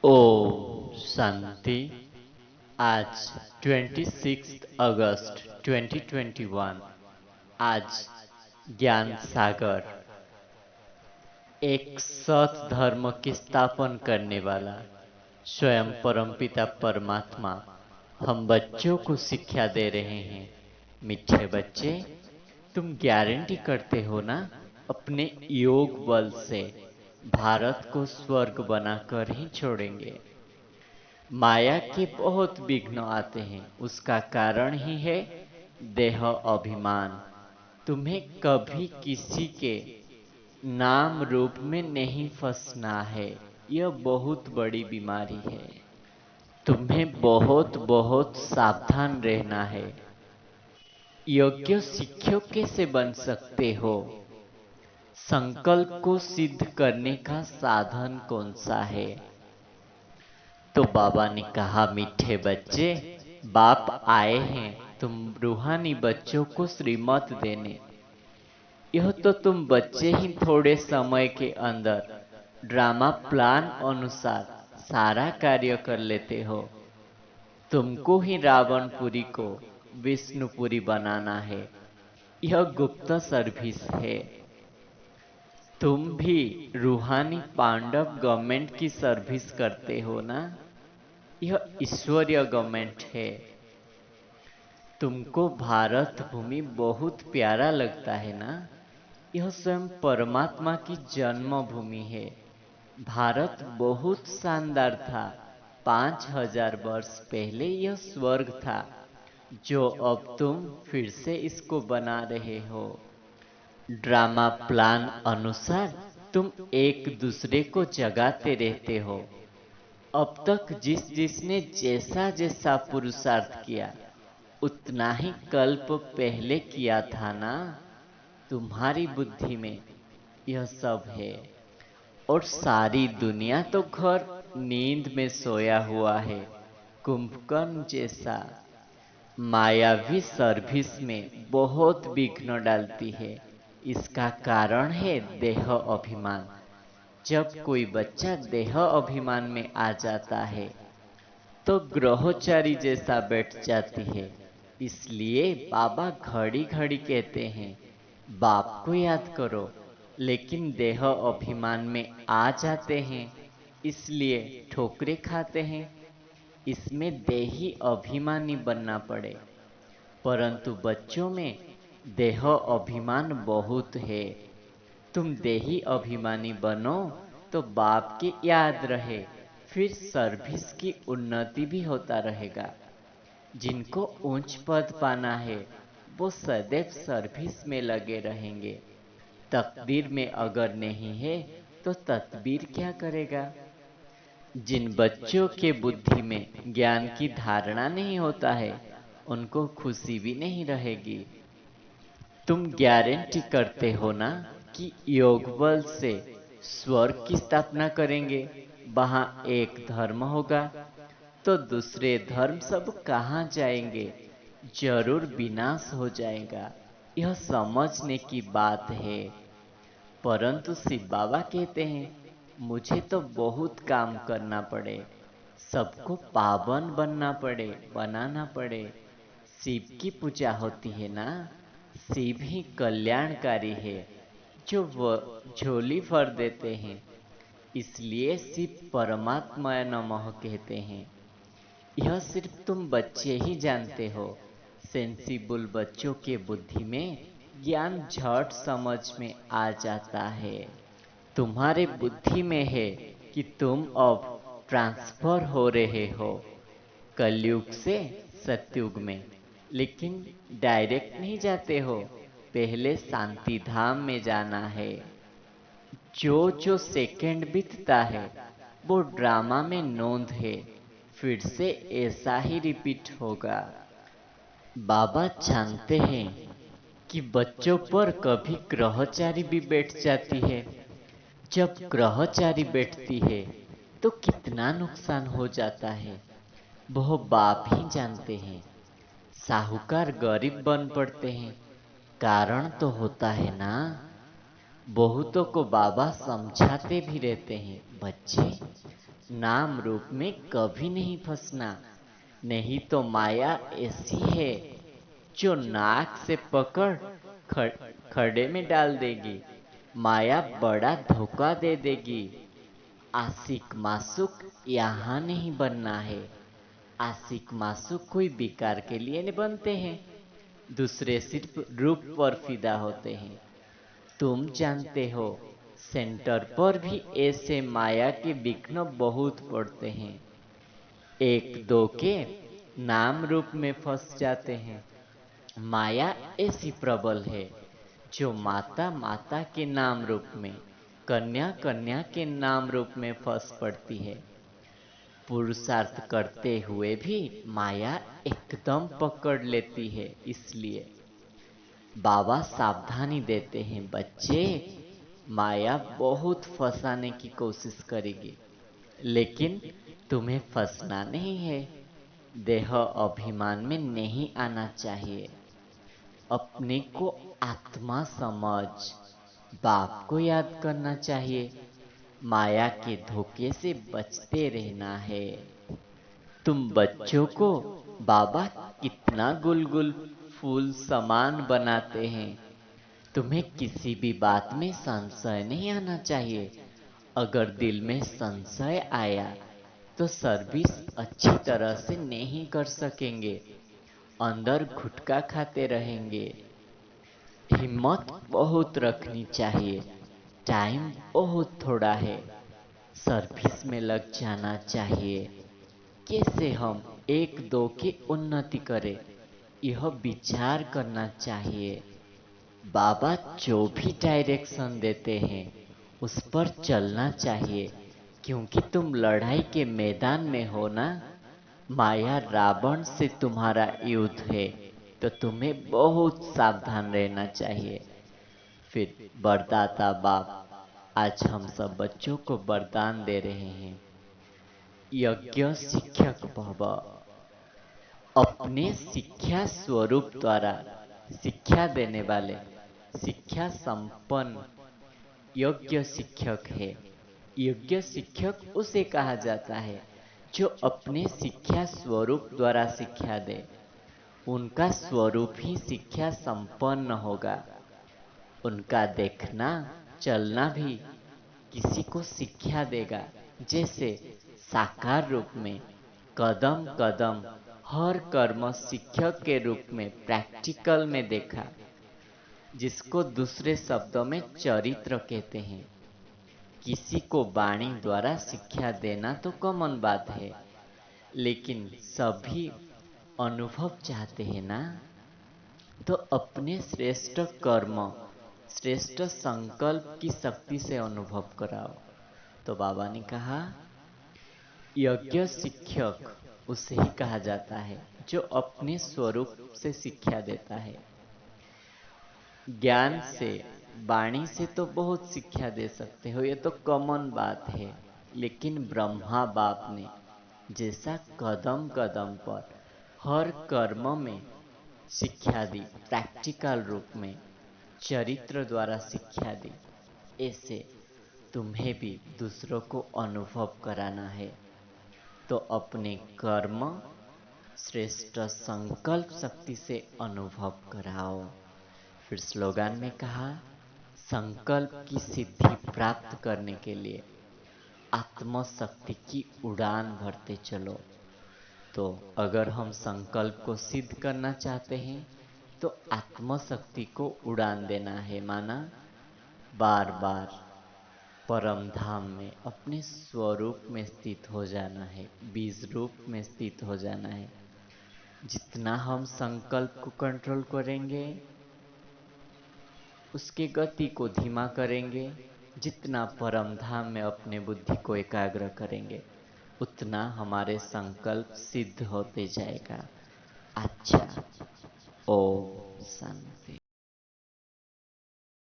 ओम शांति। आज 26 अगस्त 2021। आज ज्ञान सागर, एक सत धर्म की स्थापन करने वाला स्वयं परमपिता परमात्मा हम बच्चों को शिक्षा दे रहे हैं। मीठे बच्चे, तुम गारंटी करते हो ना अपने योग बल से भारत को स्वर्ग बनाकर ही छोड़ेंगे। माया के बहुत विघ्न आते हैं, उसका कारण ही है देह अभिमान। तुम्हें कभी किसी के नाम रूप में नहीं फंसना है, यह बहुत बड़ी बीमारी है। तुम्हें बहुत बहुत सावधान रहना है। योग्य शिक्षक कैसे बन सकते हो? संकल्प को सिद्ध करने का साधन कौन सा है? तो बाबा ने कहा, मीठे बच्चे, बाप आए हैं तुम रूहानी बच्चों को श्रीमत देने। यह तो तुम बच्चे ही थोड़े समय के अंदर ड्रामा प्लान अनुसार सारा कार्य कर लेते हो। तुमको ही रावणपुरी को विष्णुपुरी बनाना है। यह गुप्त सर्विस है। तुम भी रूहानी पांडव गवर्नमेंट की सर्विस करते हो ना? यह ईश्वरीय गवर्नमेंट है। तुमको भारत भूमि बहुत प्यारा लगता है ना? यह स्वयं परमात्मा की जन्मभूमि है। भारत बहुत शानदार था। 5000 वर्ष पहले यह स्वर्ग था, जो अब तुम फिर से इसको बना रहे हो। ड्रामा प्लान अनुसार तुम एक दूसरे को जगाते रहते हो। अब तक जिसने जैसा जैसा पुरुषार्थ किया उतना ही कल्प पहले किया था ना। तुम्हारी बुद्धि में यह सब है और सारी दुनिया तो घर नींद में सोया हुआ है, कुंभकर्ण जैसा। मायावी सर्विस में बहुत विघ्न डालती है। इसका कारण है देह अभिमान। जब कोई बच्चा देह अभिमान में आ जाता है तो ग्रहोचारी जैसा बैठ जाती है। इसलिए बाबा घड़ी घड़ी कहते हैं, बाप को याद करो, लेकिन देह अभिमान में आ जाते हैं, इसलिए ठोकरे खाते हैं। इसमें देही अभिमानी बनना पड़े, परंतु बच्चों में देह अभिमान बहुत है। तुम देही अभिमानी बनो तो बाप की याद रहे, फिर सर्विस की उन्नति भी होता रहेगा। जिनको ऊंच पद पाना है वो सदैव सर्विस में लगे रहेंगे। तकदीर में अगर नहीं है तो तदबीर क्या करेगा? जिन बच्चों के बुद्धि में ज्ञान की धारणा नहीं होता है उनको खुशी भी नहीं रहेगी। तुम गारंटी करते हो ना कि योग बल से स्वर्ग की स्थापना करेंगे। वहां एक धर्म होगा तो दूसरे धर्म सब कहाँ जाएंगे? जरूर विनाश हो जाएगा। यह समझने की बात है। परंतु शिव बाबा कहते हैं, मुझे तो बहुत काम करना पड़े, सबको पावन बनना पड़े, बनाना पड़े। शिव की पूजा होती है ना, शिव ही कल्याणकारी है, जो झोली भर देते हैं। इसलिए शिव परमात्मा नमः कहते हैं। यह सिर्फ तुम बच्चे ही जानते हो। सेंसिबल बच्चों के बुद्धि में ज्ञान झट समझ में आ जाता है। तुम्हारे बुद्धि में है कि तुम अब ट्रांसफर हो रहे हो कलयुग से सतयुग में, लेकिन डायरेक्ट नहीं जाते हो। पहले शांति धाम में जाना है। जो जो सेकंड बीतता है वो ड्रामा में नोंद है, फिर से ऐसा ही रिपीट होगा। बाबा जानते हैं कि बच्चों पर कभी ग्रहचारी भी बैठ जाती है। जब ग्रहचारी बैठती है तो कितना नुकसान हो जाता है वह बाप ही जानते हैं। साहूकार गरीब बन पड़ते हैं, कारण तो होता है ना। बहुतों को बाबा समझाते भी रहते हैं, बच्चे नाम रूप में कभी नहीं फंसना, नहीं तो माया ऐसी है जो नाक से पकड़ खड़े में डाल देगी। माया बड़ा धोखा दे देगी। आशिक मासूक यहाँ नहीं बनना है। आशिक मासूक कोई बेकार के लिए नहीं बनते हैं, दूसरे सिर्फ रूप पर फिदा होते हैं। तुम जानते हो, सेंटर पर भी ऐसे माया के विघ्न बहुत पड़ते हैं। एक दो के नाम रूप में फंस जाते हैं। माया ऐसी प्रबल है जो माता माता के नाम रूप में, कन्या कन्या के नाम रूप में फंस पड़ती है। पुरुषार्थ करते हुए भी माया एकदम पकड़ लेती है। इसलिए बाबा सावधानी देते हैं, बच्चे, माया बहुत फंसाने की कोशिश करेगी, लेकिन तुम्हें फंसना नहीं है। देह अभिमान में नहीं आना चाहिए। अपने को आत्मा समझ बाप को याद करना चाहिए। माया के धोखे से बचते रहना है। तुम बच्चों को बाबा कितना गुलगुल फूल समान बनाते हैं। तुम्हें किसी भी बात में संशय नहीं आना चाहिए। अगर दिल में संशय आया तो सर्विस अच्छी तरह से नहीं कर सकेंगे, अंदर गुटखा खाते रहेंगे। हिम्मत बहुत रखनी चाहिए। टाइम बहुत थोड़ा है। सर्विस में लग जाना चाहिए। कैसे हम एक दो की उन्नति करें, यह विचार करना चाहिए। बाबा जो भी डायरेक्शन देते हैं उस पर चलना चाहिए, क्योंकि तुम लड़ाई के मैदान में हो ना। माया रावण से तुम्हारा युद्ध है, तो तुम्हें बहुत सावधान रहना चाहिए। फिर वरदाता बाप आज हम सब बच्चों को वरदान दे रहे हैं। यज्ञ शिक्षक भव। अपने शिक्षा स्वरूप द्वारा शिक्षा देने वाले शिक्षा संपन्न योग्य शिक्षक है। योग्य शिक्षक उसे कहा जाता है जो अपने शिक्षा स्वरूप द्वारा शिक्षा दे। उनका स्वरूप ही शिक्षा संपन्न होगा। उनका देखना चलना भी किसी को शिक्षा देगा। जैसे साकार रूप में कदम कदम हर कर्म शिक्षक के रूप में प्रैक्टिकल में देखा, जिसको दूसरे शब्दों में चरित्र कहते हैं। किसी को वाणी द्वारा शिक्षा देना तो कॉमन बात है, लेकिन सभी अनुभव चाहते हैं ना। तो अपने श्रेष्ठ कर्म श्रेष्ठ संकल्प की शक्ति से अनुभव कराओ। तो बाबा ने कहा, यज्ञ शिक्षक उसे ही कहा जाता है जो अपने स्वरूप से शिक्षा देता है। ज्ञान से वाणी से तो बहुत शिक्षा दे सकते हो, ये तो कॉमन बात है। लेकिन ब्रह्मा बाप ने जैसा कदम कदम पर हर कर्म में शिक्षा दी, प्रैक्टिकल रूप में चरित्र द्वारा शिक्षा दी, ऐसे तुम्हें भी दूसरों को अनुभव कराना है। तो अपने कर्म श्रेष्ठ संकल्प शक्ति से अनुभव कराओ। फिर स्लोगन में कहा, संकल्प की सिद्धि प्राप्त करने के लिए आत्मशक्ति की उड़ान भरते चलो। तो अगर हम संकल्प को सिद्ध करना चाहते हैं तो आत्मशक्ति को उड़ान देना है। माना बार बार परम धाम में अपने स्वरूप में स्थित हो जाना है, बीज रूप में स्थित हो जाना है। जितना हम संकल्प को कंट्रोल करेंगे, उसके गति को धीमा करेंगे, जितना परम धाम में अपने बुद्धि को एकाग्र करेंगे, उतना हमारे संकल्प सिद्ध होते जाएगा। अच्छा, ओम शांति।